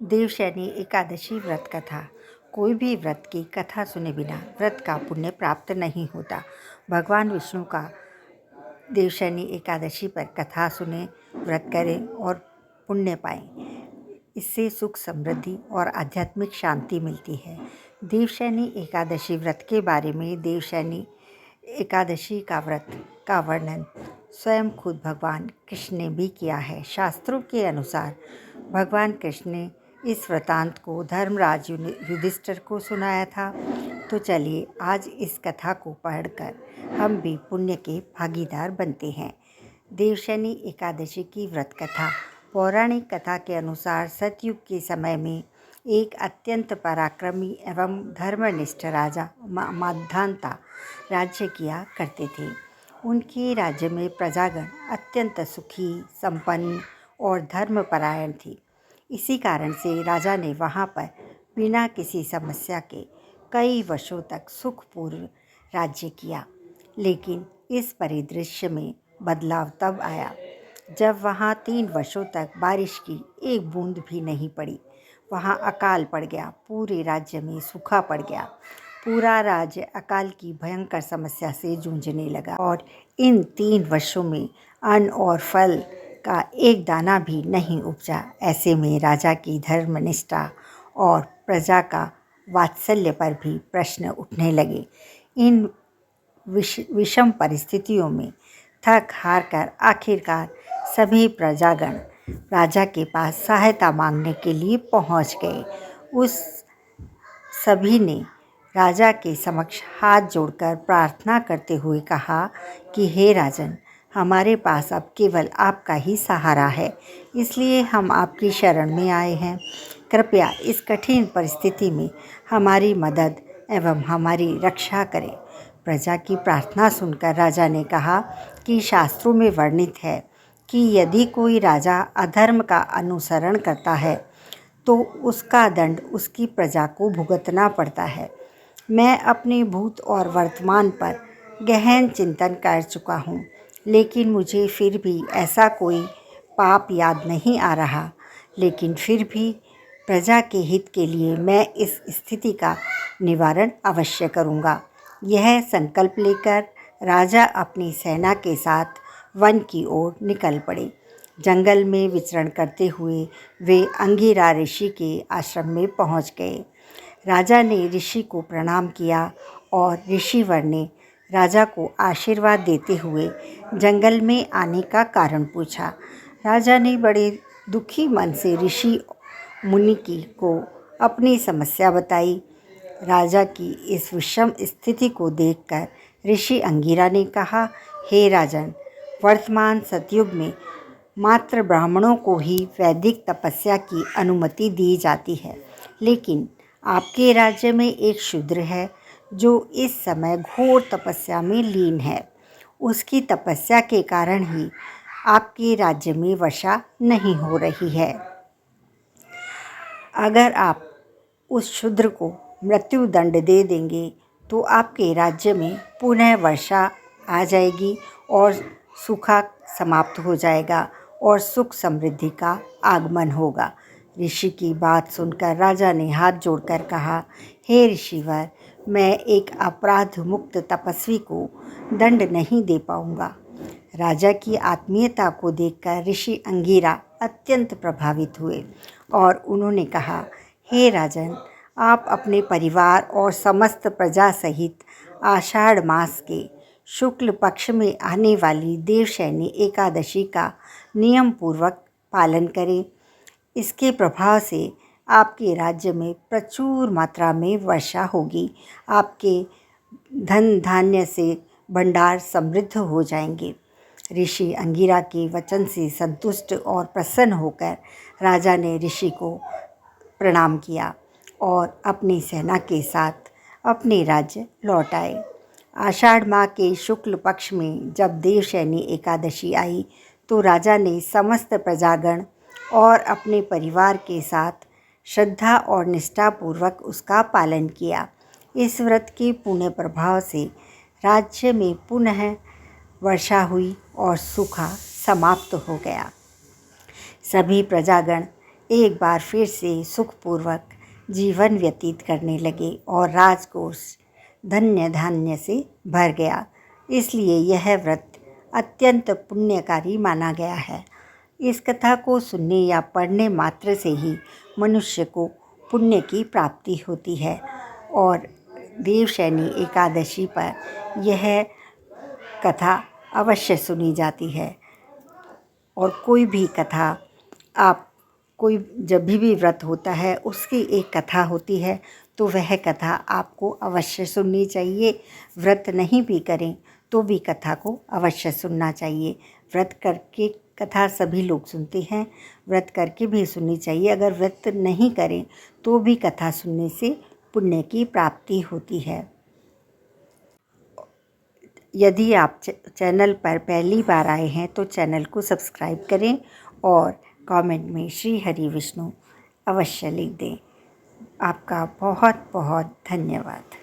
देवशयनी एकादशी व्रत कथा। कोई भी व्रत की कथा सुने बिना व्रत का पुण्य प्राप्त नहीं होता। भगवान विष्णु का देवशयनी एकादशी पर कथा सुने, व्रत करें और पुण्य पाएं। इससे सुख, समृद्धि और आध्यात्मिक शांति मिलती है। देवशयनी एकादशी व्रत के बारे में देवशयनी एकादशी का व्रत का वर्णन स्वयं खुद भगवान कृष्ण ने भी किया है। शास्त्रों के अनुसार भगवान कृष्ण ने इस वृतांत को धर्मराज युधिष्ठिर को सुनाया था। तो चलिए आज इस कथा को पढ़कर हम भी पुण्य के भागीदार बनते हैं। देवशयनी एकादशी की व्रत कथा। पौराणिक कथा के अनुसार सतयुग के समय में एक अत्यंत पराक्रमी एवं धर्मनिष्ठ राजा माद्धाता राज्य किया करते थे। उनके राज्य में प्रजागण अत्यंत सुखी, संपन्न और धर्मपरायण थी। इसी कारण से राजा ने वहाँ पर बिना किसी समस्या के कई वर्षों तक सुखपूर्व राज्य किया। लेकिन इस परिदृश्य में बदलाव तब आया जब वहाँ 3 वर्षों तक बारिश की एक बूंद भी नहीं पड़ी। वहाँ अकाल पड़ गया, पूरे राज्य में सूखा पड़ गया। पूरा राज्य अकाल की भयंकर समस्या से जूझने लगा और इन 3 वर्षों में अन्न और फल का एक दाना भी नहीं उपजा। ऐसे में राजा की धर्मनिष्ठा और प्रजा का वात्सल्य पर भी प्रश्न उठने लगे। इन विषम परिस्थितियों में थक हार कर आखिरकार सभी प्रजागण राजा के पास सहायता मांगने के लिए पहुंच गए। उस सभी ने राजा के समक्ष हाथ जोड़कर प्रार्थना करते हुए कहा कि हे राजन, हमारे पास अब केवल आपका ही सहारा है, इसलिए हम आपकी शरण में आए हैं। कृपया इस कठिन परिस्थिति में हमारी मदद एवं हमारी रक्षा करें। प्रजा की प्रार्थना सुनकर राजा ने कहा कि शास्त्रों में वर्णित है कि यदि कोई राजा अधर्म का अनुसरण करता है तो उसका दंड उसकी प्रजा को भुगतना पड़ता है। मैं अपने भूत और वर्तमान पर गहन चिंतन कर चुका हूँ, लेकिन मुझे फिर भी ऐसा कोई पाप याद नहीं आ रहा। लेकिन फिर भी प्रजा के हित के लिए मैं इस स्थिति का निवारण अवश्य करूँगा। यह संकल्प लेकर राजा अपनी सेना के साथ वन की ओर निकल पड़े। जंगल में विचरण करते हुए वे अंगिरा ऋषि के आश्रम में पहुँच गए। राजा ने ऋषि को प्रणाम किया और ऋषिवर ने राजा को आशीर्वाद देते हुए जंगल में आने का कारण पूछा। राजा ने बड़े दुखी मन से ऋषि मुनि को अपनी समस्या बताई। राजा की इस विषम स्थिति को देखकर ऋषि अंगिरा ने कहा, हे राजन, वर्तमान सतयुग में मात्र ब्राह्मणों को ही वैदिक तपस्या की अनुमति दी जाती है, लेकिन आपके राज्य में एक शूद्र है जो इस समय घोर तपस्या में लीन है। उसकी तपस्या के कारण ही आपके राज्य में वर्षा नहीं हो रही है। अगर आप उस शूद्र को मृत्यु दंड दे देंगे तो आपके राज्य में पुनः वर्षा आ जाएगी और सूखा समाप्त हो जाएगा और सुख समृद्धि का आगमन होगा। ऋषि की बात सुनकर राजा ने हाथ जोड़कर कहा, हे ऋषिवर, मैं एक अपराध मुक्त तपस्वी को दंड नहीं दे पाऊंगा। राजा की आत्मीयता को देखकर ऋषि अंगिरा अत्यंत प्रभावित हुए और उन्होंने कहा, हे राजन, आप अपने परिवार और समस्त प्रजा सहित आषाढ़ मास के शुक्ल पक्ष में आने वाली देवशयनी एकादशी का नियम पूर्वक पालन करें। इसके प्रभाव से आपके राज्य में प्रचुर मात्रा में वर्षा होगी। आपके धन धान्य से भंडार समृद्ध हो जाएंगे। ऋषि अंगिरा के वचन से संतुष्ट और प्रसन्न होकर राजा ने ऋषि को प्रणाम किया और अपनी सेना के साथ अपने राज्य लौट आए। आषाढ़ माह के शुक्ल पक्ष में जब देवशयनी एकादशी आई तो राजा ने समस्त प्रजागण और अपने परिवार के साथ श्रद्धा और निष्ठापूर्वक उसका पालन किया। इस व्रत के पुण्य प्रभाव से राज्य में पुनः वर्षा हुई और सूखा समाप्त हो गया। सभी प्रजागण एक बार फिर से सुखपूर्वक जीवन व्यतीत करने लगे और राजकोष धन्य धान्य से भर गया। इसलिए यह व्रत अत्यंत पुण्यकारी माना गया है। इस कथा को सुनने या पढ़ने मात्र से ही मनुष्य को पुण्य की प्राप्ति होती है और देवशयनी एकादशी पर यह कथा अवश्य सुनी जाती है। और कोई भी कथा कोई जब भी व्रत होता है उसकी एक कथा होती है, तो वह कथा आपको अवश्य सुननी चाहिए। व्रत नहीं भी करें तो भी कथा को अवश्य सुनना चाहिए। व्रत करके कथा सभी लोग सुनते हैं, व्रत करके भी सुननी चाहिए। अगर व्रत नहीं करें तो भी कथा सुनने से पुण्य की प्राप्ति होती है। यदि आप चैनल पर पहली बार आए हैं तो चैनल को सब्सक्राइब करें और कमेंट में श्री हरि विष्णु अवश्य लिख दें। आपका बहुत बहुत धन्यवाद।